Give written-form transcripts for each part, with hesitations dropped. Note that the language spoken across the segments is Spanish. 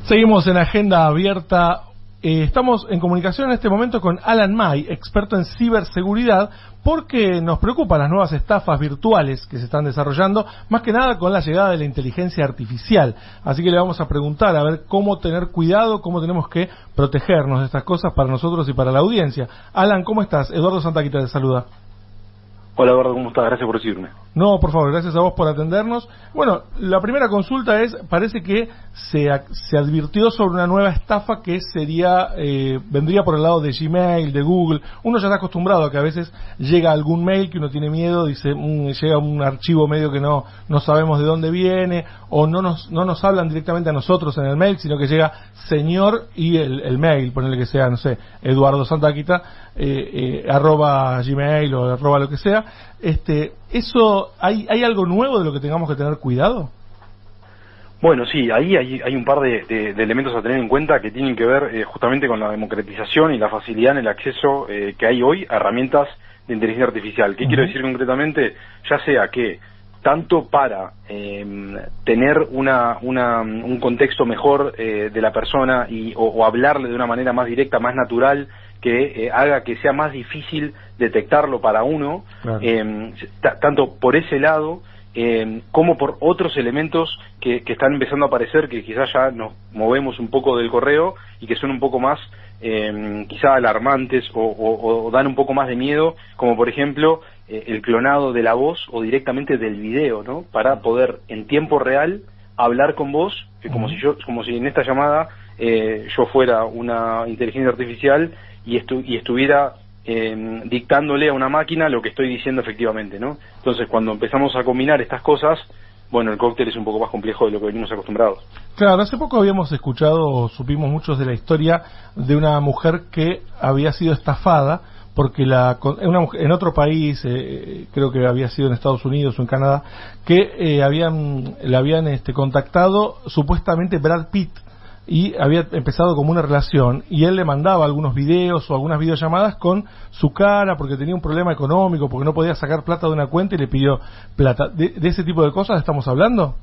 Seguimos en Agenda Abierta. Estamos en comunicación en este momento con Alan May, experto en ciberseguridad, porque nos preocupan las nuevas estafas virtuales que se están desarrollando, más que nada con la llegada de la inteligencia artificial. Así que le vamos a preguntar a ver cómo tener cuidado, cómo tenemos que protegernos de estas cosas para nosotros y para la audiencia. Alan, ¿cómo estás? Eduardo Santaquita te saluda. Hola Eduardo, ¿cómo estás? Gracias por recibirme. No, por favor, gracias a vos por atendernos. Bueno, la primera consulta es, parece que se advirtió sobre una nueva estafa que vendría por el lado de Gmail, de Google. Uno ya está acostumbrado a que a veces llega algún mail que uno tiene miedo, dice, llega un archivo medio que no sabemos de dónde viene, o no nos hablan directamente a nosotros en el mail, sino que llega señor y el mail, ponerle que sea, no sé, Eduardo Santaquita, @Gmail o @ lo que sea. Eso, ¿hay algo nuevo de lo que tengamos que tener cuidado? Bueno, sí, ahí hay un par de elementos a tener en cuenta que tienen que ver justamente con la democratización y la facilidad en el acceso que hay hoy a herramientas de inteligencia artificial. ¿Qué quiero decir concretamente? Ya sea que tanto para tener un contexto mejor de la persona o hablarle de una manera más directa, más natural, que haga que sea más difícil detectarlo para uno, claro. Tanto por ese lado como por otros elementos que están empezando a aparecer, que quizás ya nos movemos un poco del correo y que son un poco más quizás alarmantes o dan un poco más de miedo, como por ejemplo el clonado de la voz o directamente del video, ¿no? Para poder en tiempo real hablar con vos, como si en esta llamada yo fuera una inteligencia artificial y estuviera dictándole a una máquina lo que estoy diciendo efectivamente, ¿no? Entonces, cuando empezamos a combinar estas cosas, bueno, el cóctel es un poco más complejo de lo que venimos acostumbrados. Claro, hace poco habíamos escuchado, supimos muchos de la historia de una mujer que había sido estafada porque en otro país, creo que había sido en Estados Unidos o en Canadá, que le habían contactado supuestamente Brad Pitt, y había empezado como una relación, y él le mandaba algunos videos o algunas videollamadas con su cara porque tenía un problema económico, porque no podía sacar plata de una cuenta y le pidió plata. ¿De ese tipo de cosas estamos hablando?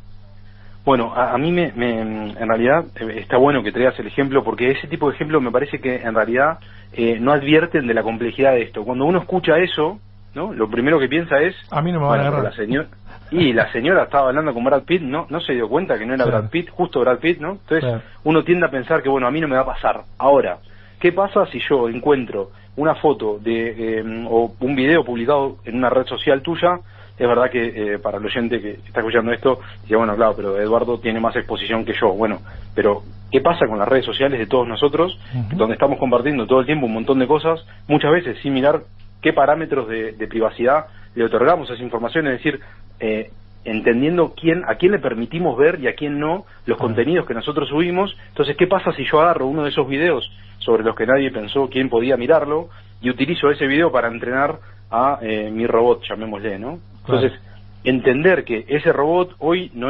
Bueno, a mí en realidad está bueno que traigas el ejemplo, porque ese tipo de ejemplos me parece que en realidad no advierten de la complejidad de esto. Cuando uno escucha eso, ¿no? Lo primero que piensa es, a mí no me van a agarrar. La señora estaba hablando con Brad Pitt, no se dio cuenta que no era claro. Brad Pitt, justo Brad Pitt, ¿no? Entonces claro. Uno tiende a pensar que, bueno, a mí no me va a pasar. Ahora, ¿qué pasa si yo encuentro una foto o un video publicado en una red social tuya? Es verdad que para el oyente que está escuchando esto, dice, bueno, claro, pero Eduardo tiene más exposición que yo. Bueno, pero ¿qué pasa con las redes sociales de todos nosotros, donde estamos compartiendo todo el tiempo un montón de cosas, muchas veces sin mirar qué parámetros de privacidad le otorgamos a esa información? Es decir, entendiendo a quién le permitimos ver y a quién no los contenidos que nosotros subimos. Entonces, ¿qué pasa si yo agarro uno de esos videos sobre los que nadie pensó quién podía mirarlo y utilizo ese video para entrenar a mi robot, llamémosle, ¿no? Entonces, entender que ese robot hoy no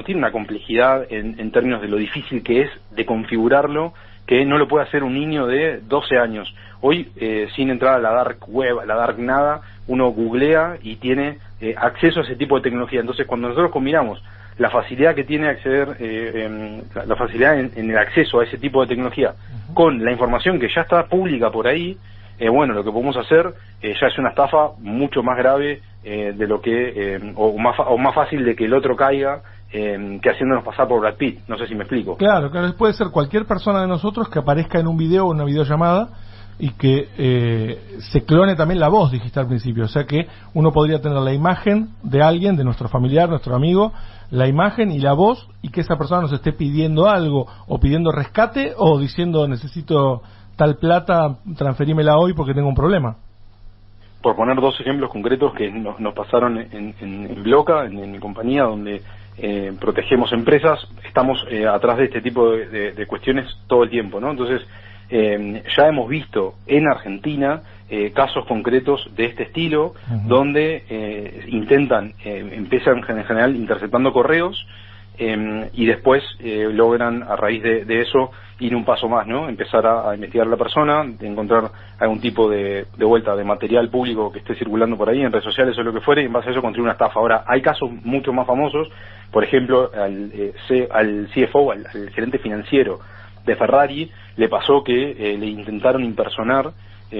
tiene una complejidad en términos de lo difícil que es de configurarlo, que no lo puede hacer un niño de 12 años. Hoy, sin entrar a la dark web, a la dark nada, uno googlea y tiene acceso a ese tipo de tecnología. Entonces, cuando nosotros combinamos la facilidad que tiene acceder, la facilidad en el acceso a ese tipo de tecnología con la información que ya está pública por ahí, bueno, lo que podemos hacer ya es una estafa mucho más grave de lo que o más fácil de que el otro caiga, que haciéndonos pasar por Brad Pitt. No sé si me explico. Claro, puede ser cualquier persona de nosotros que aparezca en un video o una videollamada y que se clone también la voz, dijiste al principio. O sea que uno podría tener la imagen de alguien, de nuestro familiar, nuestro amigo, la imagen y la voz, y que esa persona nos esté pidiendo algo, o pidiendo rescate, o diciendo necesito tal plata, transferímela hoy porque tengo un problema. Por poner dos ejemplos concretos que nos pasaron en Bloca, en mi compañía, donde protegemos empresas, estamos atrás de este tipo de cuestiones todo el tiempo, ¿no? Entonces, ya hemos visto en Argentina casos concretos de este estilo, donde empiezan en general interceptando correos y después logran a raíz de eso ir un paso más, ¿no? Empezar a investigar a la persona, encontrar algún tipo de vuelta de material público que esté circulando por ahí en redes sociales o lo que fuere, y en base a eso construir una estafa. Ahora, hay casos mucho más famosos, por ejemplo, al CFO, al gerente financiero de Ferrari, le pasó que le intentaron impersonar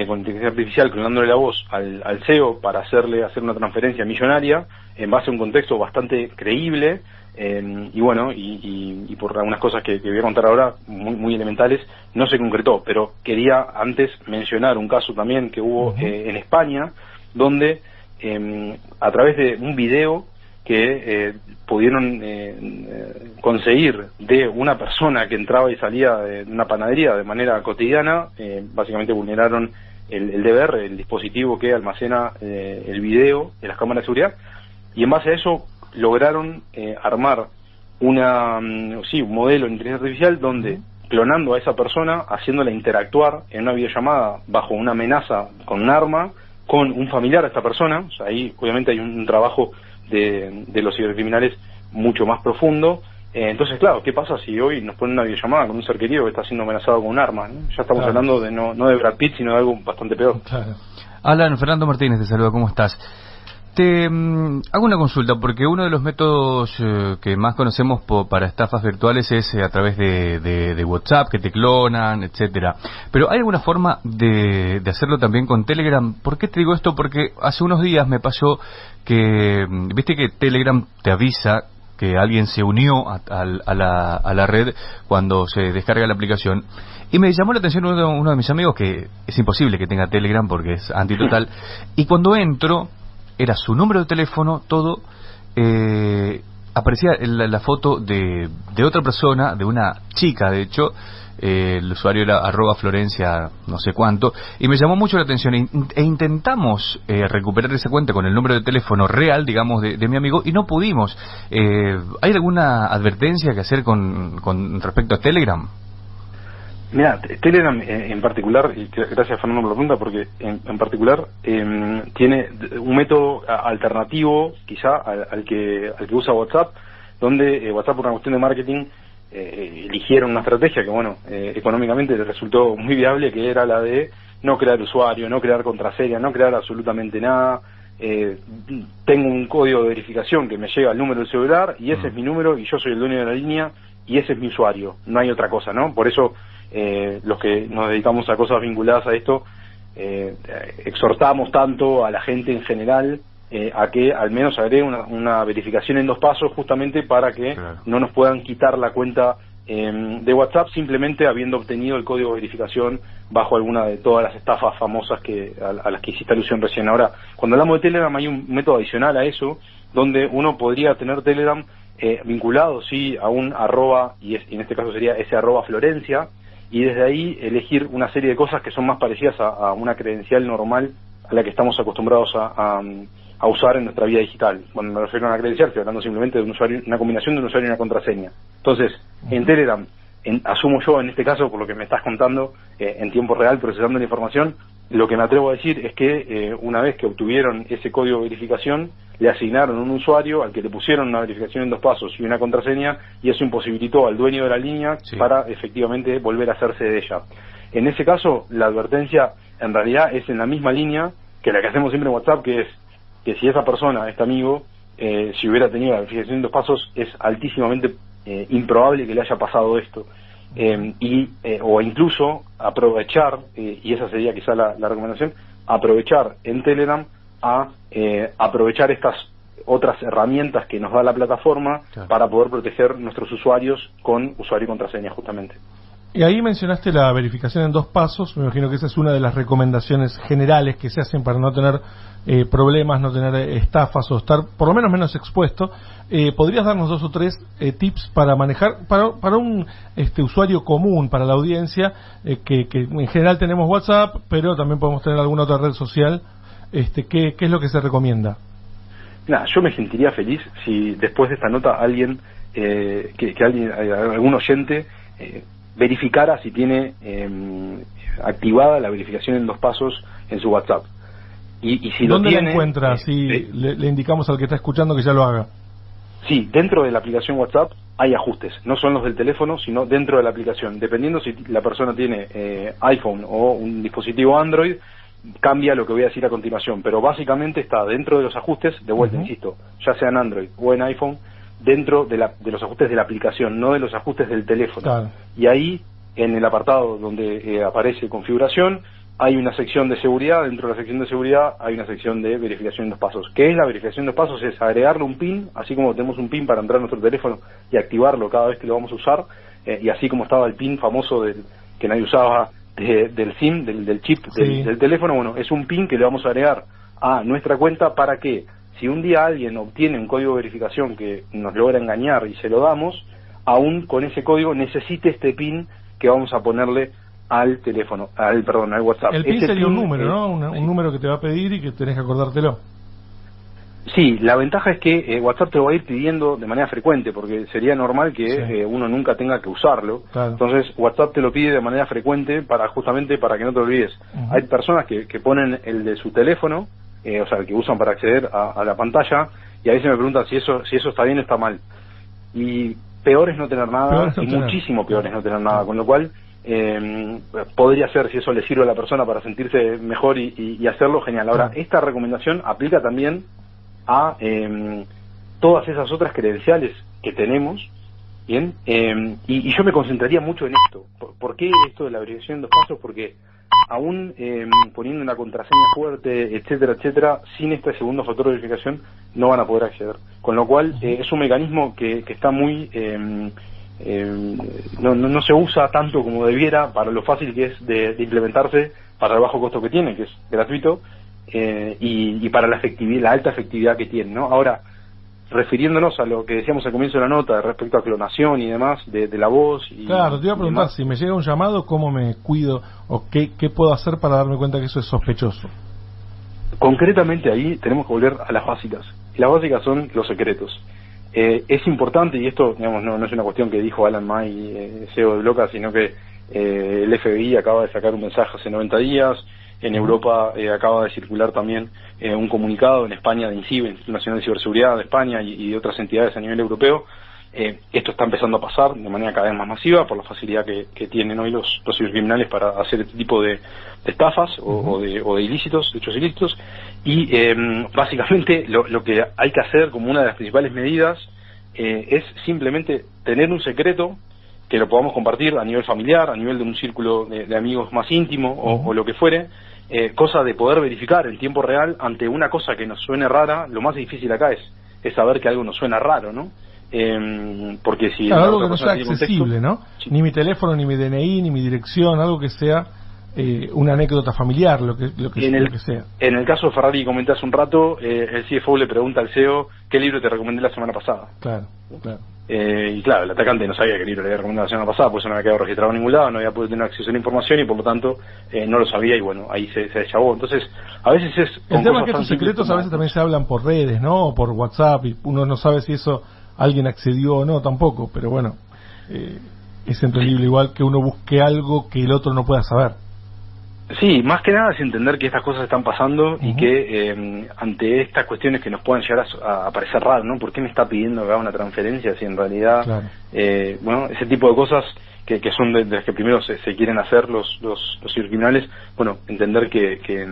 con inteligencia artificial, clonándole la voz al CEO para hacer una transferencia millonaria en base a un contexto bastante creíble, y bueno, y por algunas cosas que voy a contar ahora, muy elementales, no se concretó. Pero quería antes mencionar un caso también que hubo en España, donde a través de un video que pudieron conseguir de una persona que entraba y salía de una panadería de manera cotidiana, básicamente vulneraron el DVR, el dispositivo que almacena el video de las cámaras de seguridad, y en base a eso lograron armar un modelo de inteligencia artificial donde, clonando a esa persona, haciéndola interactuar en una videollamada bajo una amenaza con un arma, con un familiar de esta persona. O sea, ahí obviamente hay un trabajo de los cibercriminales mucho más profundo. Entonces, claro, ¿qué pasa si hoy nos ponen una videollamada con un ser querido que está siendo amenazado con un arma, ¿no? Ya estamos hablando de no de Brad Pitt, sino de algo bastante peor. Claro. Alan, Fernando Martínez te saluda, ¿cómo estás? Te hago una consulta, porque uno de los métodos que más conocemos para estafas virtuales es a través de WhatsApp, que te clonan, etcétera. Pero ¿hay alguna forma de hacerlo también con Telegram? ¿Por qué te digo esto? Porque hace unos días me pasó que, viste que Telegram te avisa que alguien se unió a la red cuando se descarga la aplicación, y me llamó la atención uno de mis amigos, que es imposible que tenga Telegram porque es antitotal, y cuando entro, era su número de teléfono, todo, aparecía la foto de otra persona, de una chica, de hecho, el usuario era @Florencia no sé cuánto, y me llamó mucho la atención, e intentamos recuperar esa cuenta con el número de teléfono real, digamos, de mi amigo, y no pudimos. ¿Hay alguna advertencia que hacer con respecto a Telegram? Mira, Telegram en particular, y gracias Fernando por la pregunta, porque en particular tiene un método alternativo quizá al que usa WhatsApp, donde WhatsApp, por una cuestión de marketing, eligieron una estrategia que, bueno, económicamente les resultó muy viable, que era la de no crear usuario, no crear contraseña, no crear absolutamente nada. Tengo un código de verificación que me llega al número del celular, y ese es mi número, y yo soy el dueño de la línea, y ese es mi usuario, no hay otra cosa, ¿no? Por eso los que nos dedicamos a cosas vinculadas a esto, exhortamos tanto a la gente en general a que al menos agregue una verificación en 2 pasos, justamente para que no nos puedan quitar la cuenta de WhatsApp simplemente habiendo obtenido el código de verificación bajo alguna de todas las estafas famosas a las que hiciste alusión recién. Ahora, cuando hablamos de Telegram, hay un método adicional a eso, donde uno podría tener Telegram vinculado, sí, a un @, y en este caso sería ese @Florencia, y desde ahí elegir una serie de cosas que son más parecidas a una credencial normal a la que estamos acostumbrados a usar en nuestra vida digital. Cuando me refiero a una credencial, estoy hablando simplemente de un usuario, una combinación de un usuario y una contraseña. Entonces, en Telegram, asumo yo en este caso, por lo que me estás contando, en tiempo real, procesando la información, lo que me atrevo a decir es que una vez que obtuvieron ese código de verificación, le asignaron un usuario al que le pusieron una verificación en 2 pasos y una contraseña, y eso imposibilitó al dueño de la línea para efectivamente volver a hacerse de ella. En ese caso, la advertencia en realidad es en la misma línea que la que hacemos siempre en WhatsApp, que es que si esa persona, este amigo, si hubiera tenido la verificación en 2 pasos, es altísimamente improbable que le haya pasado esto. O incluso aprovechar, y esa sería quizá la recomendación, aprovechar en Telegram aprovechar estas otras herramientas que nos da la plataforma para poder proteger nuestros usuarios con usuario y contraseña, justamente. Y ahí mencionaste la verificación en 2 pasos. Me imagino que esa es una de las recomendaciones generales que se hacen para no tener problemas, no tener estafas, o estar por lo menos expuesto. ¿Podrías darnos 2 o 3 tips para manejar, para un usuario común, para la audiencia, que en general tenemos WhatsApp, pero también podemos tener alguna otra red social? ¿Qué es lo que se recomienda? Yo me sentiría feliz si después de esta nota alguien, algún oyente, verificara si tiene activada la verificación en 2 pasos en su WhatsApp. Y si ¿Dónde lo tiene, la encuentra? Si le indicamos al que está escuchando que ya lo haga. Sí, dentro de la aplicación WhatsApp hay ajustes, no son los del teléfono, sino dentro de la aplicación. Dependiendo si la persona tiene iPhone o un dispositivo Android, cambia lo que voy a decir a continuación, pero básicamente está dentro de los ajustes, de vuelta, insisto, ya sea en Android o en iPhone, dentro de los ajustes de la aplicación, no de los ajustes del teléfono. Claro. Y ahí, en el apartado donde aparece configuración, hay una sección de seguridad. Dentro de la sección de seguridad hay una sección de verificación de dos pasos. ¿Qué es la verificación de dos pasos? Es agregarle un PIN, así como tenemos un PIN para entrar a nuestro teléfono y activarlo cada vez que lo vamos a usar, y así como estaba el PIN famoso que nadie usaba del SIM, del chip del teléfono. Bueno, es un PIN que le vamos a agregar a nuestra cuenta para que, si un día alguien obtiene un código de verificación que nos logra engañar y se lo damos, aún con ese código necesite este PIN que vamos a ponerle al teléfono, al WhatsApp. El PIN sería un número, ¿no? Un número que te va a pedir y que tenés que acordártelo. Sí, la ventaja es que WhatsApp te lo va a ir pidiendo de manera frecuente, porque sería normal que uno nunca tenga que usarlo. Claro. Entonces WhatsApp te lo pide de manera frecuente justamente para que no te olvides. Hay personas que ponen el de su teléfono, o sea, el que usan para acceder a la pantalla, y a veces me preguntan si eso está bien o está mal. Y peor es no tener nada, muchísimo peor es no tener nada, con lo cual podría ser, si eso le sirve a la persona para sentirse mejor y hacerlo, genial. Ahora, esta recomendación aplica también a todas esas otras credenciales que tenemos, ¿bien? Y yo me concentraría mucho en esto. ¿Por qué esto de la verificación de dos pasos? Porque aún poniendo una contraseña fuerte, etcétera, etcétera, sin este segundo factor de verificación no van a poder acceder. Con lo cual es un mecanismo que está muy... no se usa tanto como debiera para lo fácil que es de implementarse, para el bajo costo que tiene, que es gratuito, y para la alta efectividad que tiene, ¿no? Ahora, refiriéndonos a lo que decíamos al comienzo de la nota respecto a clonación y demás, de la voz y... Claro, te iba a preguntar, si me llega un llamado, ¿cómo me cuido? ¿O qué puedo hacer para darme cuenta que eso es sospechoso? Concretamente ahí tenemos que volver a las básicas. Y las básicas son los secretos. Es importante, y esto digamos no es una cuestión que dijo Alan May, CEO de Bloca, sino que el FBI acaba de sacar un mensaje hace 90 días, en Europa acaba de circular también un comunicado, en España de INCIBE, Instituto Nacional de Ciberseguridad de España, y de otras entidades a nivel europeo. Esto está empezando a pasar de manera cada vez más masiva por la facilidad que tienen hoy los cibercriminales para hacer este tipo de estafas o de ilícitos, de hechos ilícitos. Y básicamente lo que hay que hacer como una de las principales medidas es simplemente tener un secreto que lo podamos compartir a nivel familiar, a nivel de un círculo de amigos más íntimo o lo que fuere, cosa de poder verificar en tiempo real ante una cosa que nos suene rara. Lo más difícil acá es saber que algo nos suena raro, ¿no? Porque si algo que no sea accesible, ¿no? Sí. Ni mi teléfono, ni mi DNI, ni mi dirección, algo que sea una anécdota familiar, lo que sea. En el caso de Ferrari que comenté hace un rato, el CFO le pregunta al CEO qué libro te recomendé la semana pasada. Claro. Y claro, el atacante no sabía qué libro le había recomendado la semana pasada, pues no había quedado registrado en ningún lado, no había podido tener acceso a la información y por lo tanto no lo sabía, y bueno, ahí se deschavó. Entonces, a veces el tema es que estos secretos a veces también se hablan por redes, ¿no? O por WhatsApp, y uno no sabe si eso alguien accedió o no tampoco, pero bueno, es entendible igual que uno busque algo que el otro no pueda saber. Sí, más que nada es entender que estas cosas están pasando y que ante estas cuestiones que nos puedan llegar a parecer raras, ¿no? ¿Por qué me está pidiendo que haga una transferencia si en realidad, bueno, ese tipo de cosas que son de las que primero se quieren hacer los cibercriminales, bueno, entender que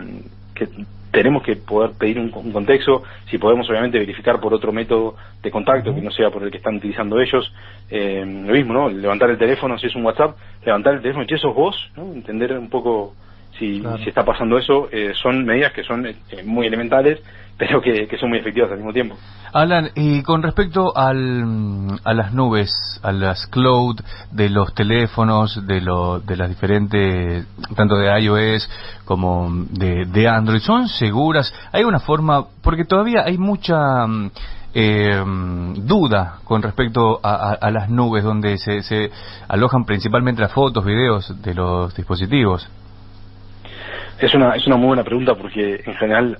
tenemos que poder pedir un contexto, si podemos obviamente verificar por otro método de contacto que no sea por el que están utilizando ellos, lo mismo, ¿no? Levantar el teléfono, si es un WhatsApp, levantar el teléfono, si sos vos, ¿no? Entender un poco si está pasando eso. Son medidas que son muy elementales, pero que son muy efectivas al mismo tiempo. Alan, y con respecto a las nubes, a las cloud de los teléfonos, de las diferentes, tanto de iOS como de Android, ¿son seguras? ¿Hay una forma? Porque todavía hay mucha duda con respecto a las nubes donde se alojan principalmente las fotos, videos de los dispositivos. Es una muy buena pregunta, porque en general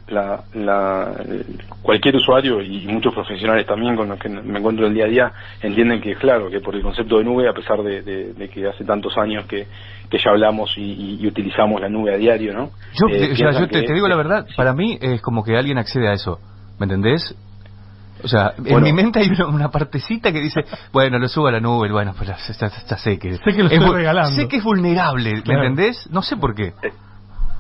cualquier usuario y muchos profesionales también con los que me encuentro el día a día entienden que, claro, que por el concepto de nube, a pesar de que hace tantos años que ya hablamos y utilizamos la nube a diario, ¿no? Yo te digo la verdad, para mí es como que alguien accede a eso, ¿me entendés? O sea, en mi mente hay una partecita que dice, bueno, lo subo a la nube, bueno, pues ya sé que... Sé que lo estoy regalando. Sé que es vulnerable, claro. ¿Me entendés? No sé por qué.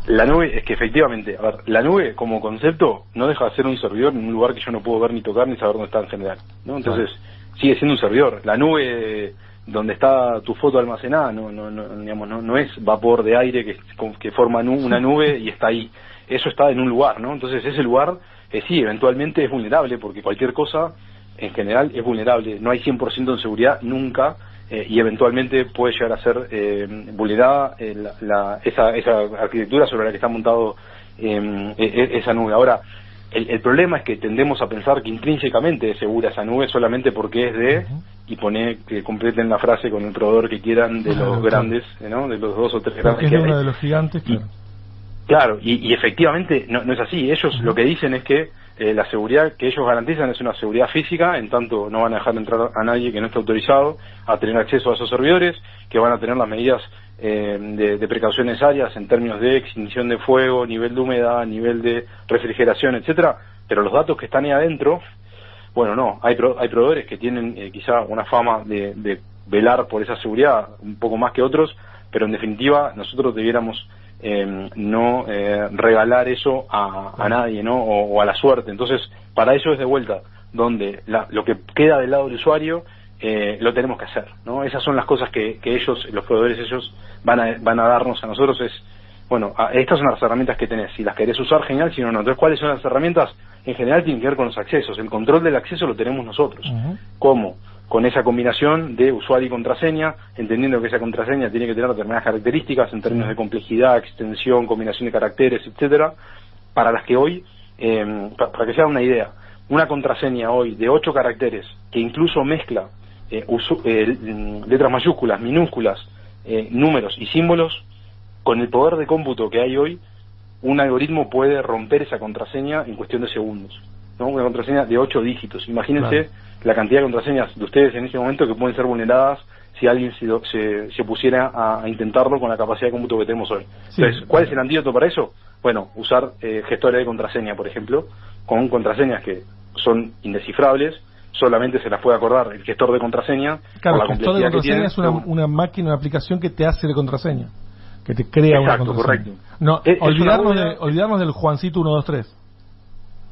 La nube, es que efectivamente, a ver, la nube como concepto no deja de ser un servidor en un lugar que yo no puedo ver ni tocar ni saber dónde está en general, ¿no? Entonces, sigue siendo un servidor. La nube donde está tu foto almacenada no es vapor de aire que forma una nube y está ahí. Eso está en un lugar, ¿no? Entonces, ese lugar, sí, eventualmente es vulnerable, porque cualquier cosa, en general, es vulnerable. No hay 100% de seguridad nunca, y eventualmente puede llegar a ser vulnerada esa arquitectura sobre la que está montado esa nube. Ahora, el problema es que tendemos a pensar que intrínsecamente es segura esa nube solamente porque es de, y pone que completen la frase con el proveedor que quieran de los grandes, ¿no? De los 2 o 3 grandes que hay. Uno de los gigantes, claro. Claro, y efectivamente no es así. Ellos lo que dicen es que la seguridad que ellos garantizan es una seguridad física, en tanto no van a dejar entrar a nadie que no esté autorizado a tener acceso a esos servidores, que van a tener las medidas de precaución necesarias en términos de extinción de fuego, nivel de humedad, nivel de refrigeración, etcétera. Pero los datos que están ahí adentro, bueno, no, hay proveedores que tienen quizá una fama de velar por esa seguridad un poco más que otros, pero en definitiva nosotros debiéramos no regalar eso a nadie, ¿no? O a la suerte. Entonces, para eso es de vuelta, donde lo que queda del lado del usuario lo tenemos que hacer, ¿no? Esas son las cosas que ellos, los proveedores, ellos van a darnos a nosotros. Es, bueno, estas son las herramientas que tenés. Si las querés usar, genial, si no, no. Entonces, ¿cuáles son las herramientas? En general tienen que ver con los accesos. El control del acceso lo tenemos nosotros. ¿Cómo? Con esa combinación de usuario y contraseña, entendiendo que esa contraseña tiene que tener determinadas características en términos de complejidad, extensión, combinación de caracteres, etcétera, para las que hoy, para que se haga una idea, una contraseña hoy de 8 caracteres, que incluso mezcla letras mayúsculas, minúsculas, números y símbolos, con el poder de cómputo que hay hoy, un algoritmo puede romper esa contraseña en cuestión de segundos, ¿no? Una contraseña de 8 dígitos. Imagínense la cantidad de contraseñas de ustedes en ese momento que pueden ser vulneradas si alguien se pusiera a intentarlo con la capacidad de cómputo que tenemos hoy. Entonces, ¿cuál es el antídoto para eso? Bueno, usar gestores de contraseña, por ejemplo, con contraseñas que son indescifrables, solamente se las puede acordar el gestor de contraseña. Claro, por la el gestor de complejidad contraseña que tiene. es una máquina, una aplicación que te hace de contraseña, que te crea una contraseña. Correcto. No, olvidarnos del Juancito 123.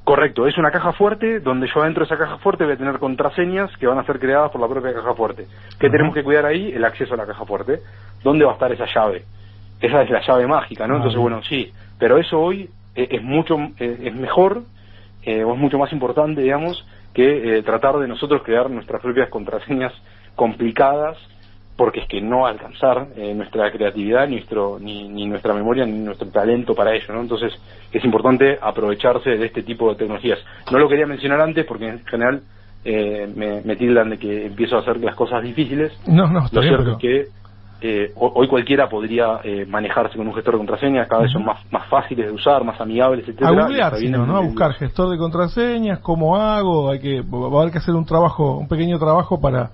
Correcto, es una caja fuerte donde yo dentro de esa caja fuerte voy a tener contraseñas que van a ser creadas por la propia caja fuerte. ¿Qué tenemos que cuidar ahí? El acceso a la caja fuerte. ¿Dónde va a estar esa llave? Esa es la llave mágica, ¿no? Entonces, bueno, sí, pero eso hoy es mejor, o es mucho más importante, digamos, que tratar de nosotros crear nuestras propias contraseñas complicadas, porque es que no va a alcanzar nuestra creatividad, ni nuestra memoria, ni nuestro talento para ello, ¿no? Entonces es importante aprovecharse de este tipo de tecnologías. No lo quería mencionar antes porque en general me tildan de que empiezo a hacer las cosas difíciles. No, lo cierto es que hoy cualquiera podría manejarse con un gestor de contraseñas, cada vez son más fáciles de usar, más amigables, etcétera. A googlear, ¿no? A buscar gestor de contraseñas, ¿cómo hago? Va a haber que hacer un pequeño trabajo para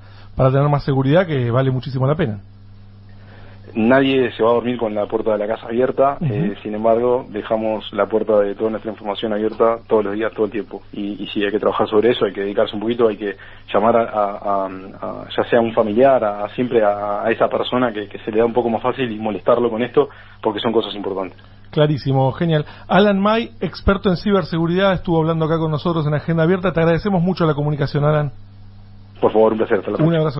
tener más seguridad, que vale muchísimo la pena. Nadie se va a dormir con la puerta de la casa abierta, sin embargo, dejamos la puerta de toda nuestra información abierta todos los días, todo el tiempo. Y sí, hay que trabajar sobre eso, hay que dedicarse un poquito, hay que llamar ya sea a un familiar, siempre a esa persona que se le da un poco más fácil y molestarlo con esto, porque son cosas importantes. Clarísimo, genial. Alan May, experto en ciberseguridad, estuvo hablando acá con nosotros en Agenda Abierta. Te agradecemos mucho la comunicación, Alan. Por favor, un placer. Hasta la próxima. Un abrazo.